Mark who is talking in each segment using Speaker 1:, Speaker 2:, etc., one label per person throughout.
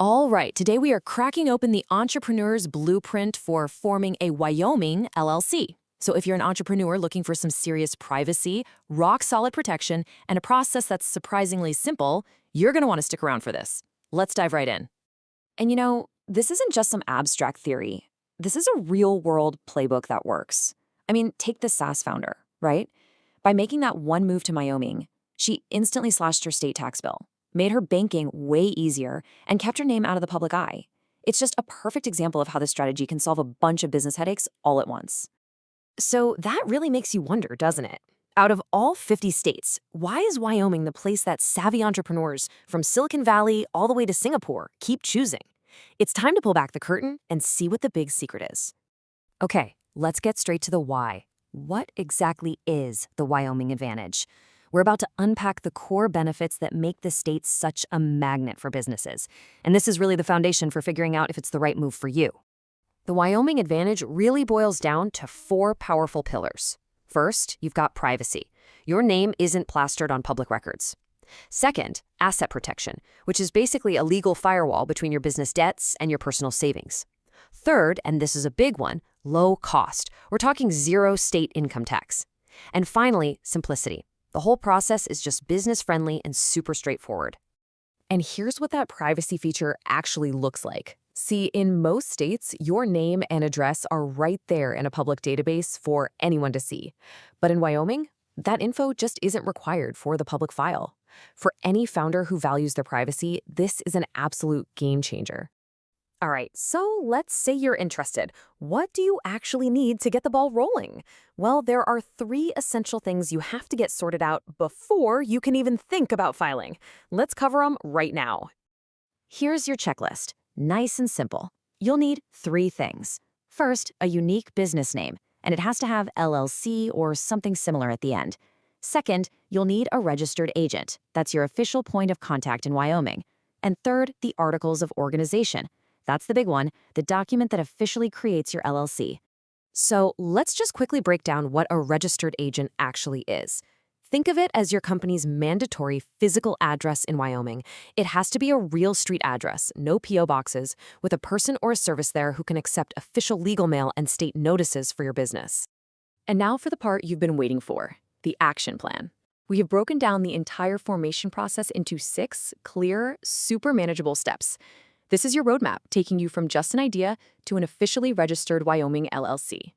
Speaker 1: All right, today we are cracking open the entrepreneur's blueprint for forming a Wyoming LLC. So if you're an entrepreneur looking for some serious privacy, rock-solid protection, and a process that's surprisingly simple, you're going to want to stick around for this. Let's dive right in.
Speaker 2: And this isn't just some abstract theory. This is a real-world playbook that works. I mean, take the SaaS founder, right? By making that one move to Wyoming, she instantly slashed her state tax bill, made her banking way easier, and kept her name out of the public eye. It's just a perfect example of how this strategy can solve a bunch of business headaches all at once.
Speaker 1: So that really makes you wonder, doesn't it? Out of all 50 states, why is Wyoming the place that savvy entrepreneurs from Silicon Valley all the way to Singapore keep choosing? It's time to pull back the curtain and see what the big secret is.
Speaker 2: Okay, let's get straight to the why. What exactly is the Wyoming advantage? We're about to unpack the core benefits that make the state such a magnet for businesses. And this is really the foundation for figuring out if it's the right move for you.
Speaker 1: The Wyoming advantage really boils down to 4 powerful pillars. First, you've got privacy. Your name isn't plastered on public records. Second, asset protection, which is basically a legal firewall between your business debts and your personal savings. Third, and this is a big one, low cost. We're talking 0 state income tax. And finally, simplicity. The whole process is just business-friendly and super straightforward. And here's what that privacy feature actually looks like. See, in most states, your name and address are right there in a public database for anyone to see. But in Wyoming, that info just isn't required for the public file. For any founder who values their privacy, this is an absolute game changer. All right, so let's say you're interested. What do you actually need to get the ball rolling? Well, there are 3 essential things you have to get sorted out before you can even think about filing. Let's cover them right now. Here's your checklist. Nice and simple. You'll need 3 things. First, a unique business name, and it has to have LLC or something similar at the end. Second, you'll need a registered agent. That's your official point of contact in Wyoming. And third, the articles of organization. That's the big one, the document that officially creates your LLC. So let's just quickly break down what a registered agent actually is. Think of it as your company's mandatory physical address in Wyoming. It has to be a real street address, no P.O. boxes, with a person or a service there who can accept official legal mail and state notices for your business. And now for the part you've been waiting for, the action plan. We have broken down the entire formation process into 6 clear, super manageable steps. This is your roadmap, taking you from just an idea to an officially registered Wyoming LLC.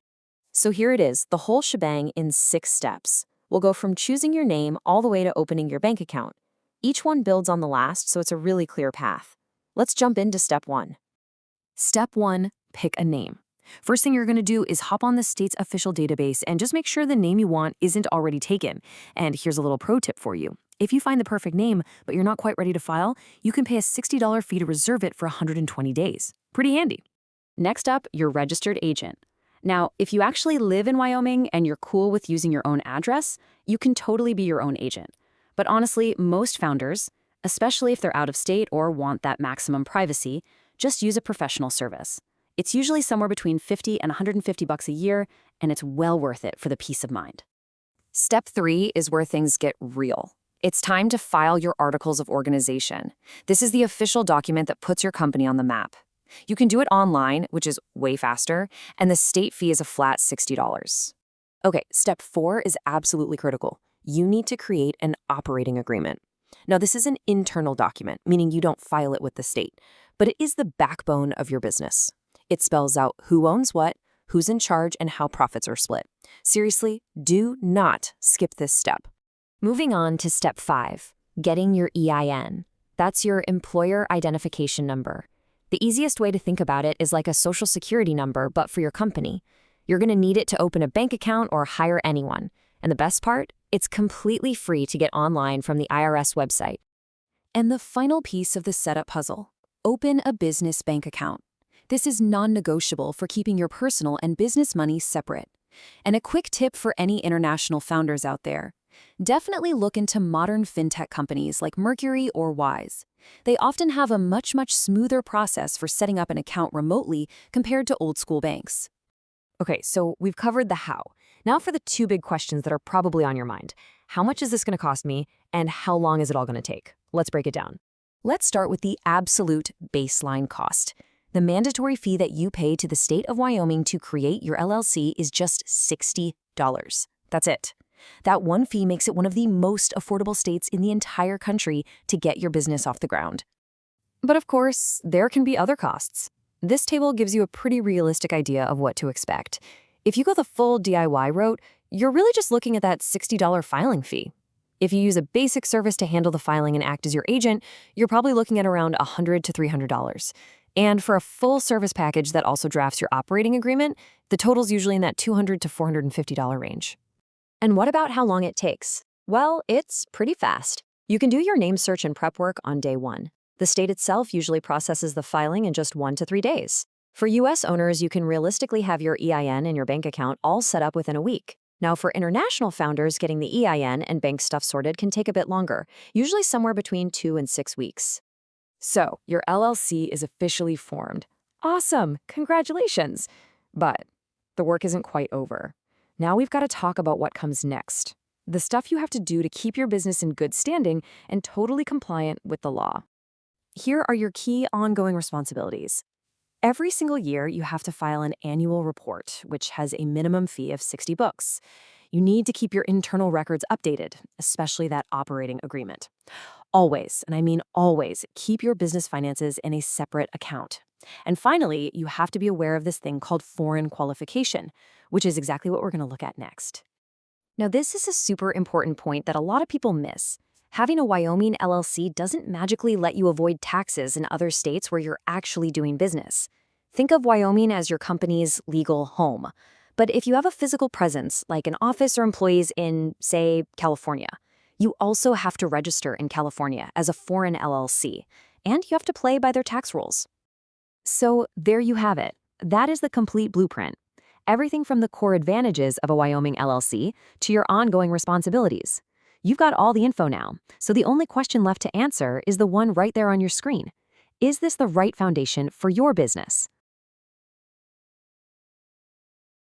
Speaker 1: So here it is, the whole shebang in 6 steps. We'll go from choosing your name all the way to opening your bank account. Each one builds on the last, so it's a really clear path. Let's jump into step 1. Step 1, pick a name. First thing you're going to do is hop on the state's official database and just make sure the name you want isn't already taken. And here's a little pro tip for you. If you find the perfect name, but you're not quite ready to file, you can pay a $60 fee to reserve it for 120 days. Pretty handy. Next up, your registered agent. Now, if you actually live in Wyoming and you're cool with using your own address, you can totally be your own agent. But honestly, most founders, especially if they're out of state or want that maximum privacy, just use a professional service. It's usually somewhere between $50 and $150 a year, and it's well worth it for the peace of mind. Step 3 is where things get real. It's time to file your articles of organization. This is the official document that puts your company on the map. You can do it online, which is way faster, and the state fee is a flat $60. Okay, step 4 is absolutely critical. You need to create an operating agreement. Now, this is an internal document, meaning you don't file it with the state, but it is the backbone of your business. It spells out who owns what, who's in charge, and how profits are split. Seriously, do not skip this step. Moving on to step 5, getting your EIN. That's your employer identification number. The easiest way to think about it is like a social security number, but for your company. You're going to need it to open a bank account or hire anyone. And the best part? It's completely free to get online from the IRS website. And the final piece of the setup puzzle, open a business bank account. This is non-negotiable for keeping your personal and business money separate. And a quick tip for any international founders out there. Definitely look into modern fintech companies like Mercury or Wise. They often have a much smoother process for setting up an account remotely compared to old-school banks. Okay, so we've covered the how. Now for the 2 big questions that are probably on your mind. How much is this going to cost me, and how long is it all going to take? Let's break it down.
Speaker 2: Let's start with the absolute baseline cost. The mandatory fee that you pay to the state of Wyoming to create your LLC is just $60. That's it. That one fee makes it one of the most affordable states in the entire country to get your business off the ground. But of course, there can be other costs. This table gives you a pretty realistic idea of what to expect. If you go the full DIY route, you're really just looking at that $60 filing fee. If you use a basic service to handle the filing and act as your agent, you're probably looking at around $100 to $300. And for a full service package that also drafts your operating agreement, the total's usually in that $200 to $450 range. And what about how long it takes? Well, it's pretty fast. You can do your name search and prep work on day one. The state itself usually processes the filing in just 1 to 3 days. For U.S. owners, you can realistically have your EIN and your bank account all set up within a week. Now, for international founders, getting the EIN and bank stuff sorted can take a bit longer, usually somewhere between 2 and 6 weeks. So, your LLC is officially formed. Awesome! Congratulations! But the work isn't quite over. Now we've got to talk about what comes next. The stuff you have to do to keep your business in good standing and totally compliant with the law. Here are your key ongoing responsibilities. Every single year, you have to file an annual report, which has a minimum fee of $60. You need to keep your internal records updated, especially that operating agreement. Always, and I mean always, keep your business finances in a separate account. And finally, you have to be aware of this thing called foreign qualification, which is exactly what we're going to look at next. Now, this is a super important point that a lot of people miss. Having a Wyoming LLC doesn't magically let you avoid taxes in other states where you're actually doing business. Think of Wyoming as your company's legal home. But if you have a physical presence, like an office or employees in, say, California, you also have to register in California as a foreign LLC, and you have to play by their tax rules. So there you have it. That is the complete blueprint. Everything from the core advantages of a Wyoming LLC to your ongoing responsibilities. You've got all the info now, so the only question left to answer is the one right there on your screen. Is this the right foundation for your business?